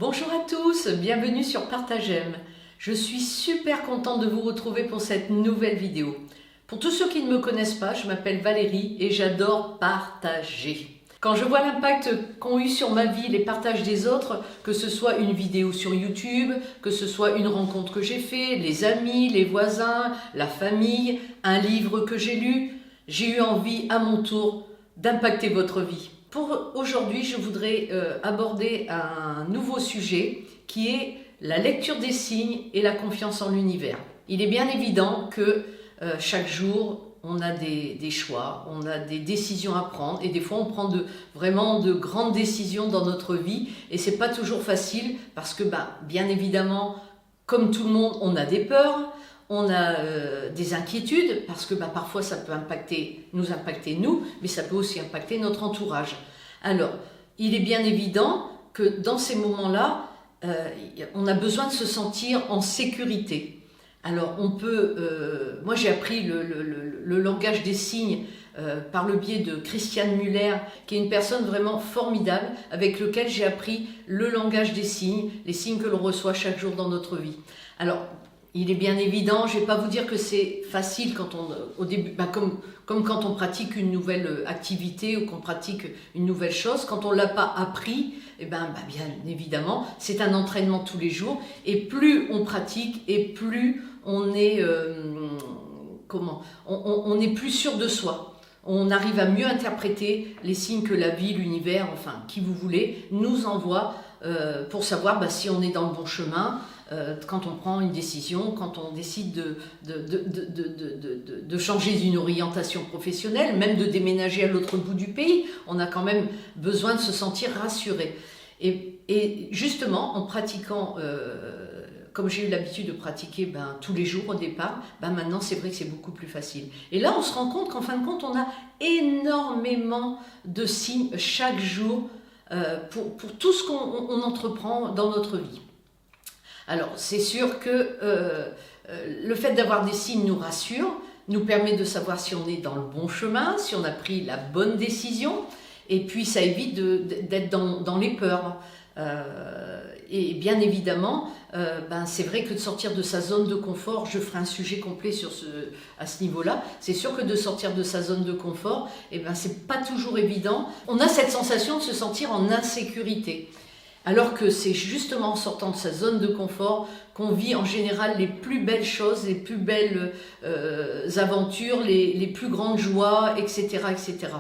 Bonjour à tous, bienvenue sur Partagem. Je suis super contente de vous retrouver pour cette nouvelle vidéo. Pour tous ceux qui ne me connaissent pas, je m'appelle Valérie et j'adore partager. Quand je vois l'impact qu'ont eu sur ma vie les partages des autres, que ce soit une vidéo sur YouTube, que ce soit une rencontre que j'ai faite, les amis, les voisins, la famille, un livre que j'ai lu, j'ai eu envie à mon tour d'impacter votre vie. Pour aujourd'hui, je voudrais aborder un nouveau sujet qui est la lecture des signes et la confiance en l'univers. Il est bien évident que chaque jour, on a des choix, on a des décisions à prendre et des fois on prend vraiment de grandes décisions dans notre vie et c'est pas toujours facile parce que bien évidemment, comme tout le monde, on a des peurs. On a des inquiétudes parce que parfois ça peut nous impacter nous, mais ça peut aussi impacter notre entourage. Alors, il est bien évident que dans ces moments-là, on a besoin de se sentir en sécurité. Alors, moi j'ai appris le langage des signes par le biais de Christiane Muller, qui est une personne vraiment formidable, avec lequel j'ai appris le langage des signes, les signes que l'on reçoit chaque jour dans notre vie. Alors, il est bien évident, je ne vais pas vous dire que c'est facile quand au début, comme quand on pratique une nouvelle activité ou qu'on pratique une nouvelle chose, quand on ne l'a pas appris, bien évidemment, c'est un entraînement tous les jours. Et plus on pratique et plus on est, on est plus sûr de soi. On arrive à mieux interpréter les signes que la vie, l'univers, enfin qui vous voulez, nous envoie pour savoir si on est dans le bon chemin. Quand on prend une décision, quand on décide de changer d'une orientation professionnelle, même de déménager à l'autre bout du pays, on a quand même besoin de se sentir rassuré. Et justement, en pratiquant, comme j'ai eu l'habitude de pratiquer tous les jours au départ, maintenant c'est vrai que c'est beaucoup plus facile. Et là, on se rend compte qu'en fin de compte, on a énormément de signes chaque jour pour tout ce qu'on entreprend dans notre vie. Alors, c'est sûr que le fait d'avoir des signes nous rassure, nous permet de savoir si on est dans le bon chemin, si on a pris la bonne décision, et puis ça évite d'être dans les peurs. Et bien évidemment, c'est vrai que de sortir de sa zone de confort, je ferai un sujet complet à ce niveau-là, c'est sûr que de sortir de sa zone de confort, c'est pas toujours évident. On a cette sensation de se sentir en insécurité. Alors que c'est justement en sortant de sa zone de confort qu'on vit en général les plus belles choses, les plus belles aventures, les plus grandes joies, etc., etc.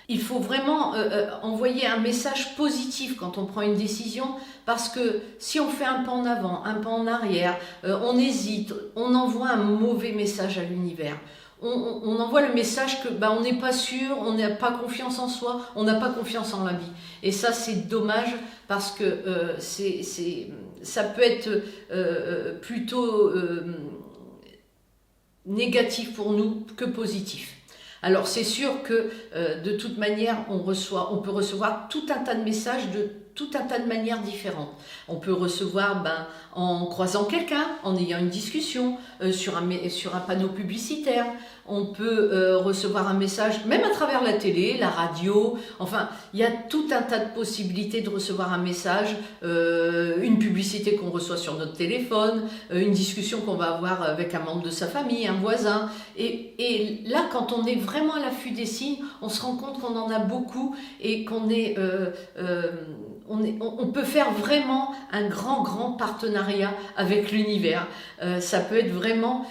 Il faut vraiment envoyer un message positif quand on prend une décision, parce que si on fait un pas en avant, un pas en arrière, on hésite, on envoie un mauvais message à l'univers. On envoie le message que on n'est pas sûr, on n'a pas confiance en soi, on n'a pas confiance en la vie. Et ça, c'est dommage parce que ça peut être plutôt négatif pour nous que positif. Alors c'est sûr que de toute manière, on peut recevoir tout un tas de messages de tout un tas de manières différentes. On peut recevoir en croisant quelqu'un, en ayant une discussion, sur un panneau publicitaire. On peut recevoir un message, même à travers la télé, la radio. Enfin, il y a tout un tas de possibilités de recevoir un message, une publicité qu'on reçoit sur notre téléphone, une discussion qu'on va avoir avec un membre de sa famille, un voisin. Et là, quand on est vraiment à l'affût des signes, on se rend compte qu'on en a beaucoup et qu'on est... on peut faire vraiment un grand partenariat avec l'univers. Ça peut être vraiment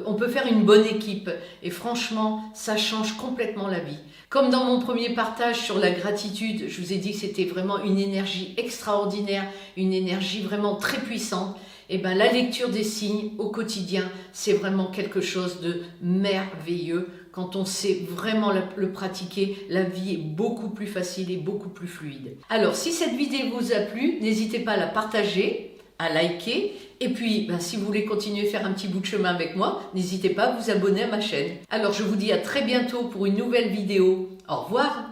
on peut faire une bonne équipe. Et franchement, ça change complètement la vie. Comme dans mon premier partage sur la gratitude, je vous ai dit que c'était vraiment une énergie extraordinaire, une énergie vraiment très puissante. Et la lecture des signes au quotidien, c'est vraiment quelque chose de merveilleux. Quand on sait vraiment le pratiquer, la vie est beaucoup plus facile et beaucoup plus fluide. Alors, si cette vidéo vous a plu, n'hésitez pas à la partager, à liker. Et puis, si vous voulez continuer à faire un petit bout de chemin avec moi, n'hésitez pas à vous abonner à ma chaîne. Alors, je vous dis à très bientôt pour une nouvelle vidéo. Au revoir!